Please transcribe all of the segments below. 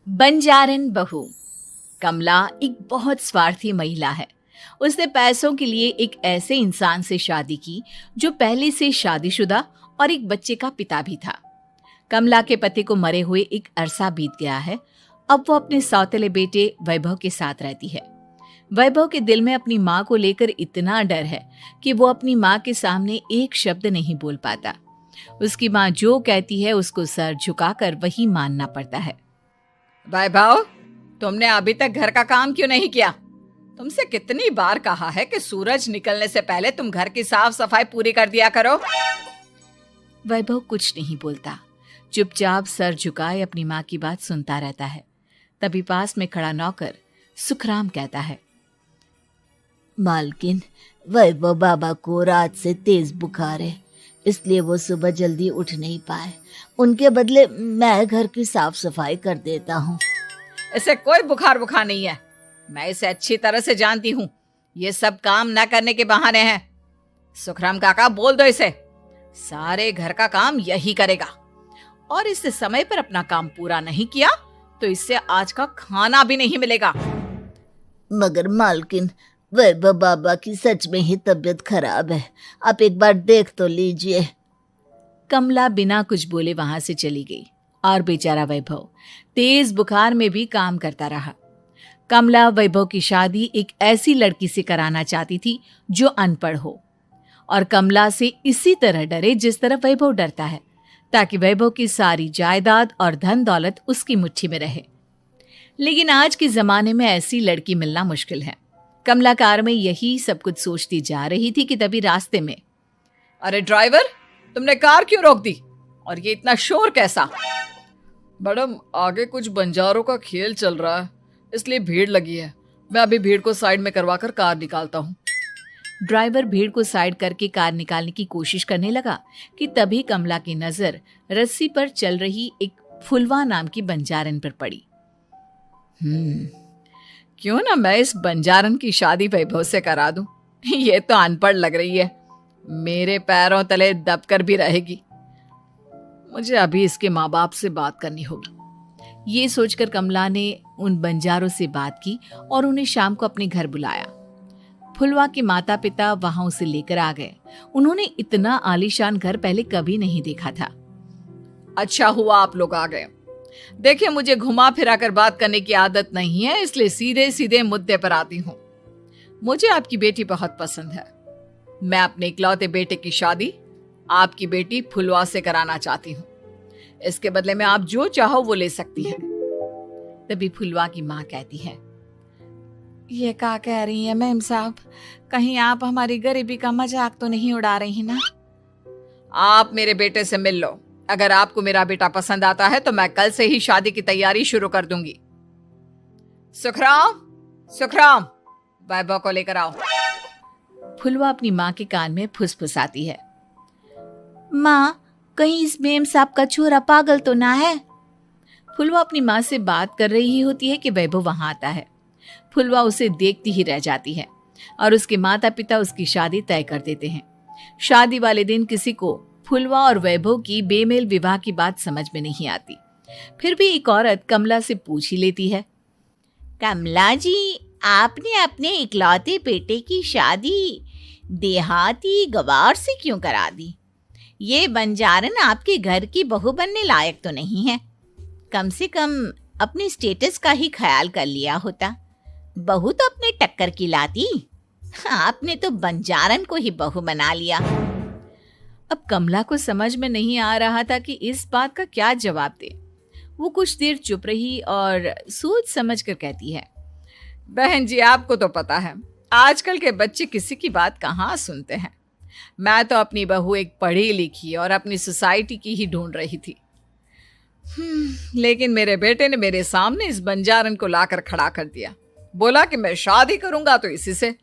बंजारन बहू। कमला एक बहुत स्वार्थी महिला है। उसने पैसों के लिए एक ऐसे इंसान से शादी की जो पहले से शादीशुदा और एक बच्चे का पिता भी था। कमला के पति को मरे हुए एक अरसा बीत गया है। अब वो अपने सौतेले बेटे वैभव के साथ रहती है। वैभव के दिल में अपनी माँ को लेकर इतना डर है कि वो अपनी माँ के सामने एक शब्द नहीं बोल पाता। उसकी माँ जो कहती है उसको सर झुकाकर वही मानना पड़ता है। वैभव, तुमने अभी तक घर का काम क्यों नहीं किया? तुमसे कितनी बार कहा है कि सूरज निकलने से पहले तुम घर की साफ सफाई पूरी कर दिया करो। वैभव कुछ नहीं बोलता, चुपचाप सर झुकाए अपनी माँ की बात सुनता रहता है। तभी पास में खड़ा नौकर सुखराम कहता है, मालकिन, वैभव बाबा को रात से तेज बुखार है, इसलिए वो सुबह जल्दी उठ नहीं पाए। उनके बदले मैं घर की साफ सफाई कर देता हूँ। इसे कोई बुखार नहीं है। मैं इसे अच्छी तरह से जानती हूँ। ये सब काम न करने के बहाने हैं। सुखराम काका, बोल दो इसे, सारे घर का काम यही करेगा। और इससे समय पर अपना काम पूरा नहीं किया तो इससे आज का खाना भी नहीं मिलेगा। मगर मालकिन, वैभव बाबा की सच में ही तबीयत खराब है, आप एक बार देख तो लीजिए। कमला बिना कुछ बोले वहां से चली गई और बेचारा वैभव तेज बुखार में भी काम करता रहा। कमला वैभव की शादी एक ऐसी लड़की से कराना चाहती थी जो अनपढ़ हो और कमला से इसी तरह डरे जिस तरह वैभव डरता है, ताकि वैभव की सारी जायदाद और धन दौलत उसकी मुट्ठी में रहे। लेकिन आज के जमाने में ऐसी लड़की मिलना मुश्किल है। कमला कार में यही सब कुछ सोचती जा रही थी कि तभी रास्ते में, अरे ड्राइवर, तुमने कार क्यों रोक दी? और ये इतना शोर कैसा? मैडम, आगे कुछ बंजारों का खेल चल रहा है, इसलिए भीड़ लगी है। मैं अभी भीड़ को साइड में करवाकर कार निकालता हूँ। ड्राइवर भीड़ को साइड करके कार निकालने की कोशिश करने लगा कि तभी कमला की नजर रस्सी पर चल रही एक फुलवा नाम की बंजारन पर पड़ी। क्यों ना मैं इस बंजारन की शादी वैभव से करा दूं। ये तो अनपढ़ लग रही है, मेरे पैरों तले दबकर भी रहेगी। मुझे अभी इसके माँ बाप से बात करनी होगी। ये सोचकर कमला ने उन बंजारों से बात की और उन्हें शाम को अपने घर बुलाया। फुलवा के माता पिता वहां उसे लेकर आ गए। उन्होंने इतना आलीशान घर पहले कभी नहीं देखा था। अच्छा हुआ आप लोग आ गए। देखिए, मुझे घुमा फिरा कर बात करने की आदत नहीं है, इसलिए सीधे सीधे मुद्दे पर आती हूँ। मुझे आपकी बेटी बहुत पसंद है। मैं अपने इकलौते बेटे की शादी आपकी बेटी फुलवा से कराना चाहती हूँ। इसके बदले में आप जो चाहो वो ले सकती हैं। तभी फुलवा की माँ कहती है, ये क्या कह रही है मैम साहब? कहीं आप हमारी गरीबी का मजाक तो नहीं उड़ा रही ना? आप मेरे बेटे से मिल लो। अगर आपको मेरा बेटा पसंद आता है तो मैं कल से ही शादी की तैयारी शुरू कर दूंगी। सुखराम, वैभव को लेकर आओ। फुलवा अपनी माँ के कान में फुसफुसाती है, माँ, कहीं इस मेम साहब का छोरा पागल तो ना है? फुलवा अपनी माँ से बात कर रही होती है कि वैभव वहां आता है। फुलवा उसे देखती ही रह जाती है और उसके माता पिता उसकी शादी तय कर देते हैं। शादी वाले दिन किसी को फुलवा और वैभव की बेमेल विवाह की बात समझ में नहीं आती। फिर भी एक औरत कमला से पूछ ही लेती है, कमला जी, आपने अपने इकलौते बेटे की शादी देहाती गवार से क्यों करा दी? ये बंजारन आपके घर की बहू बनने लायक तो नहीं है। कम से कम अपने स्टेटस का ही ख्याल कर लिया होता। बहू तो अपने टक्कर की लाती, आपने तो बंजारन को ही बहू बना लिया। अब कमला को समझ में नहीं आ रहा था कि इस बात का क्या जवाब दे। वो कुछ देर चुप रही और सोच समझ कर कहती है, बहन जी, आपको तो पता है आजकल के बच्चे किसी की बात कहाँ सुनते हैं। मैं तो अपनी बहू एक पढ़ी लिखी और अपनी सोसाइटी की ही ढूंढ रही थी। लेकिन मेरे बेटे ने मेरे सामने इस बंजारन को लाकर खड़ा कर दिया। बोला कि मैं शादी करूंगा तो इसी से।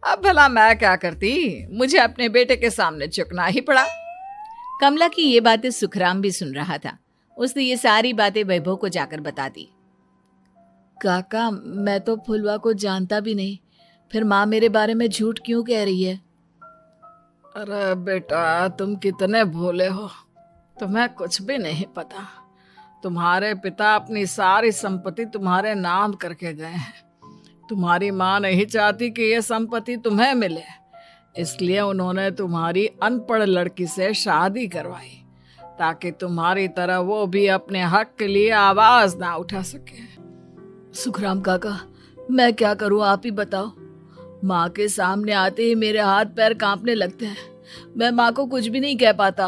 अब भला मैं क्या करती, मुझे अपने बेटे के सामने झुकना ही पड़ा। कमला की ये बातें सुखराम भी सुन रहा था। उसने ये सारी बातें वैभव को जाकर बता दी। काका, मैं तो फुलवा को जानता भी नहीं, फिर माँ मेरे बारे में झूठ क्यों कह रही है? अरे बेटा, तुम कितने भोले हो, तुम्हें कुछ भी नहीं पता। तुम्हारे पिता अपनी सारी संपत्ति तुम्हारे नाम करके गए हैं। तुम्हारी माँ नहीं चाहती कि यह संपत्ति तुम्हें मिले, इसलिए उन्होंने तुम्हारी अनपढ़ लड़की से शादी करवाई ताकि तुम्हारी तरह वो भी अपने हक के लिए आवाज ना उठा सके। सुखराम काका, मैं क्या करूं, आप ही बताओ। माँ के सामने आते ही मेरे हाथ पैर कांपने लगते हैं। मैं माँ को कुछ भी नहीं कह पाता।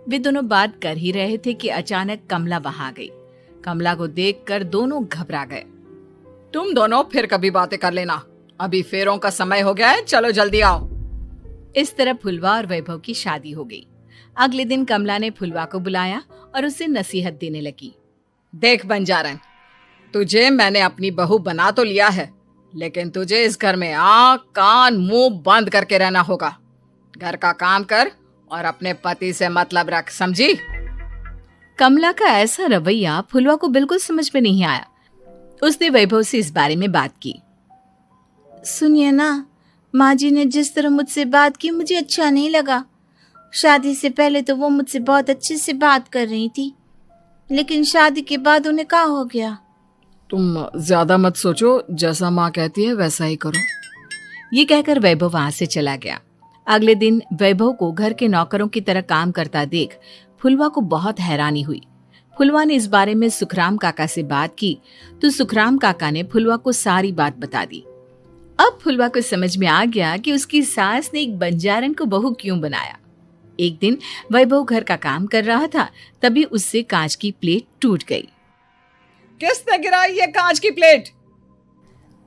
वे दोनों बात कर ही रहे थे कि अचानक कमला वहां गई। कमला को देखकर दोनों घबरा गए। तुम दोनों फिर कभी बातें कर लेना, अभी फेरों का समय हो गया है, चलो जल्दी आओ। इस तरह फुलवा और वैभव की शादी हो गई। अगले दिन कमला ने फुलवा को बुलाया और उसे नसीहत देने लगी। देख बंजारन, तुझे मैंने अपनी बहू बना तो लिया है, लेकिन तुझे इस घर में आँख कान मुंह बंद करके रहना होगा। घर का काम कर और अपने पति से मतलब रख, समझी? कमला का ऐसा रवैया फुलवा को बिल्कुल समझ में नहीं आया। उसने वैभव से इस बारे में बात की। सुनिए ना, माँ जी ने जिस तरह मुझसे बात की मुझे अच्छा नहीं लगा। शादी से पहले तो वो मुझसे बहुत अच्छे से बात कर रही थी, लेकिन शादी के बाद उन्हें क्या हो गया? तुम ज्यादा मत सोचो, जैसा माँ कहती है वैसा ही करो। ये कहकर वैभव वहां से चला गया। अगले दिन वैभव को घर के नौकरों की तरह काम करता देख फुलवा को बहुत हैरानी हुई। फुलवा ने इस बारे में सुखराम काका से बात की तो सुखराम काका ने फुलवा को सारी बात बता दी। अब फुलवा को समझ में आ गया कि उसकी सास ने एक बंजारन को बहू क्यों बनाया। एक दिन वैभव घर का काम कर रहा था, तभी उससे कांच की प्लेट टूट गई। किसने गिराई ये कांच की प्लेट?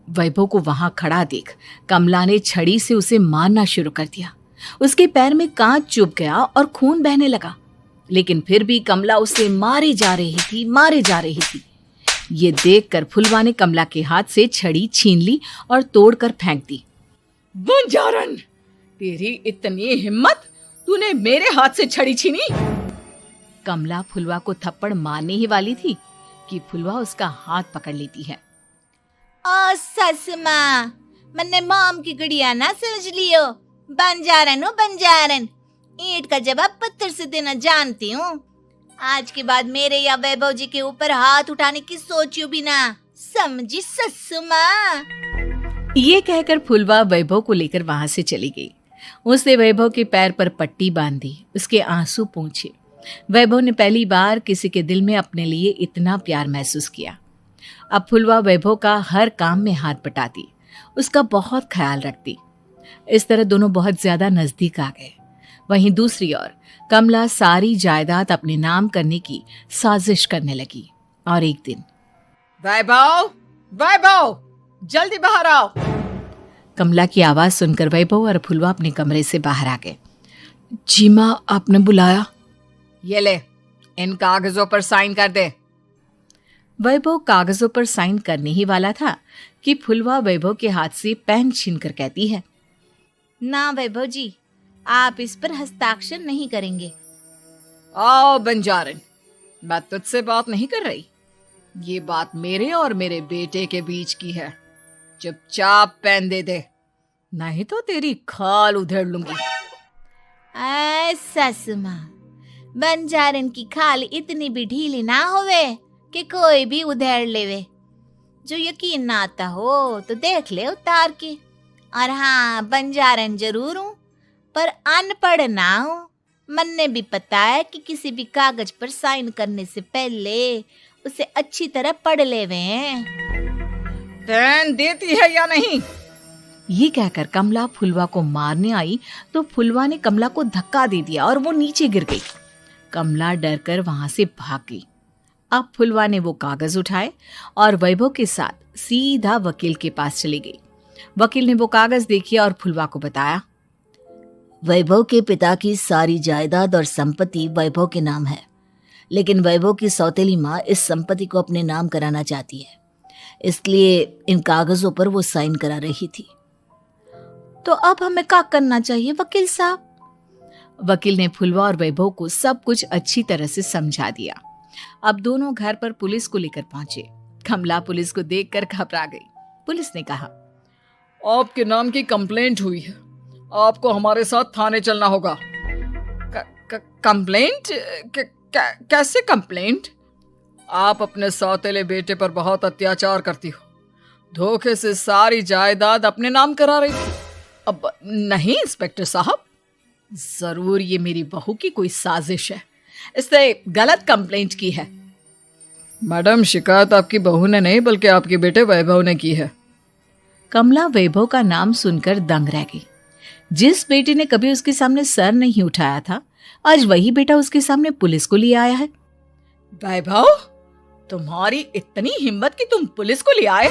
वैभव को वहां खड़ा देख कमला ने छड़ी से उसे मारना शुरू कर दिया। उसके पैर में कांच चुभ गया और खून बहने लगा, लेकिन फिर भी कमला उसे मारे जा रही थी। ये देखकर फुलवा ने कमला के हाथ से छड़ी छीन ली और तोड़कर फेंक दी। बंजारन, तेरी इतनी हिम्मत, तूने मेरे हाथ से छड़ी छीनी? कमला फुलवा को थप्पड़ मारने ही वाली थी कि फुलवा उसका हाथ पकड़ लेती है। ओ ससु माँ, मैंने मोम की गुड़िया ना समझ लियो। बंजारन हो बंजारन, ईंट का जवाब पत्थर से देना जानती हूँ। आज के बाद मेरे या वैभव जी के ऊपर हाथ उठाने की सोचियो भी ना, समझी ससु माँ? ये कहकर फुलवा वैभव को लेकर वहां से चली गई। उसने वैभव के पैर पर पट्टी बांधी, उसके आंसू पोंछे। वैभव ने पहली बार किसी के दिल में अपने लिए इतना प्यार महसूस किया। अब फुलवा वैभव का हर काम में हाथ बटाती, उसका बहुत ख्याल रखती। इस तरह दोनों बहुत ज्यादा नजदीक आ गए। वहीं दूसरी ओर कमला सारी जायदाद अपने नाम करने की साजिश करने लगी। और एक दिन, वैभव, जल्दी बाहर आओ। कमला की आवाज सुनकर वैभव और फुलवा अपने कमरे से बाहर आ गए। जी माँ, आपने बुलाया? ये ले, इन कागजों पर साइन कर दे। वैभव कागजों पर साइन करने ही वाला था कि फुलवा वैभव के हाथ से पेन छीनकर कहती है, ना वैभव जी, आप इस पर हस्ताक्षर नहीं करेंगे। आओ बंजारन, मैं तुझसे बात नहीं कर रही। ये बात मेरे और मेरे बेटे के बीच की है। चुपचाप पेन दे दे, नहीं तो तेरी खाल उधेड़ लूंगी। ससु माँ, बंजारन की खाल इतनी भी ढीली ना होवे कि कोई भी उधेड़ लेवे। जो यकीन ना आता हो तो देख ले उतार के। और हाँ, बंजारन जरूर हूँ पर अनपढ़ ना हूँ। मन्ने भी पता है कि किसी भी कागज पर साइन करने से पहले उसे अच्छी तरह पढ़ लेवे हैं। पेन देती है या नहीं? ये कहकर कमला फुलवा को मारने आई तो फुलवा ने कमला को धक्का दे दिया और वो नीचे गिर गई। कमला डरकर वहां से भाग गई। अब फुलवा ने वो कागज उठाए और वैभव के साथ सीधा वकील के पास चली गई। वकील ने वो कागज देखे और फुलवा को बताया, वैभव के पिता की सारी जायदाद और संपत्ति वैभव के नाम है, लेकिन वैभव की सौतेली माँ इस संपत्ति को अपने नाम कराना चाहती है, इसलिए इन कागजों पर वो साइन करा रही थी। तो अब हमें क्या करना चाहिए वकील साहब? वकील ने फुलवा और वैभव को सब कुछ अच्छी तरह से समझा दिया। अब दोनों घर पर पुलिस को लेकर पहुंचे। कमला पुलिस को देखकर घबरा गई। पुलिस ने कहा, आपके नाम की कंप्लेंट हुई है, आपको हमारे साथ थाने चलना होगा। कंप्लेंट? कैसे कंप्लेंट? आप अपने सौतेले बेटे पर बहुत अत्याचार करती हो, धोखे से सारी जायदाद अपने नाम करा रही थी। अब नहीं इंस्पेक्टर साहब, जरूर ये मेरी बहू की कोई साजिश है, इसने गलत कंप्लेंट की है। मैडम, शिकायत आपकी बहू ने नहीं बल्कि आपके बेटे वैभव ने की है। कमला वैभव का नाम सुनकर दंग रह गई। जिस बेटे ने कभी उसके सामने सर नहीं उठाया था, आज वही बेटा उसके सामने पुलिस को ले आया है। वैभव, तुम्हारी इतनी हिम्मत कि तुम पुलिस को ले आए?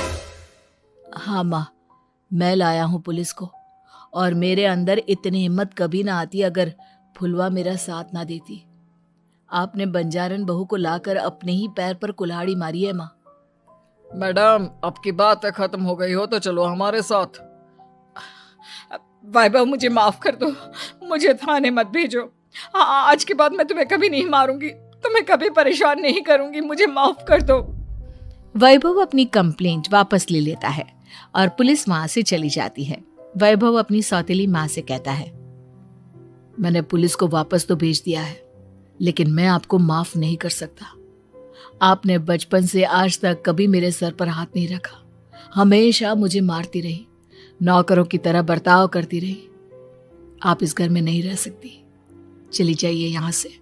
हाँ माँ, मैं लाया हूँ पुलिस को, और मेरे अंदर इतनी हिम्मत कभी ना आती अगर फुलवा मेरा साथ ना देती। आपने बंजारन बहू को लाकर अपने ही पैर पर कुल्हाड़ी मारी है माँ। मैडम, आपकी बात खत्म हो गई हो तो चलो हमारे साथ। वैभव, मुझे माफ कर दो, मुझे थाने मत भेजो। आज के बाद मैं तुम्हें कभी नहीं मारूंगी, तुम्हें कभी परेशान नहीं करूंगी, मुझे माफ कर दो। वैभव अपनी कंप्लेंट वापस ले लेता है और पुलिस वहां से चली जाती है। वैभव अपनी सौतेली माँ से कहता है, मैंने पुलिस को वापस तो भेज दिया है, लेकिन मैं आपको माफ नहीं कर सकता। आपने बचपन से आज तक कभी मेरे सर पर हाथ नहीं रखा, हमेशा मुझे मारती रही, नौकरों की तरह बर्ताव करती रही। आप इस घर में नहीं रह सकती, चली जाइए यहाँ से।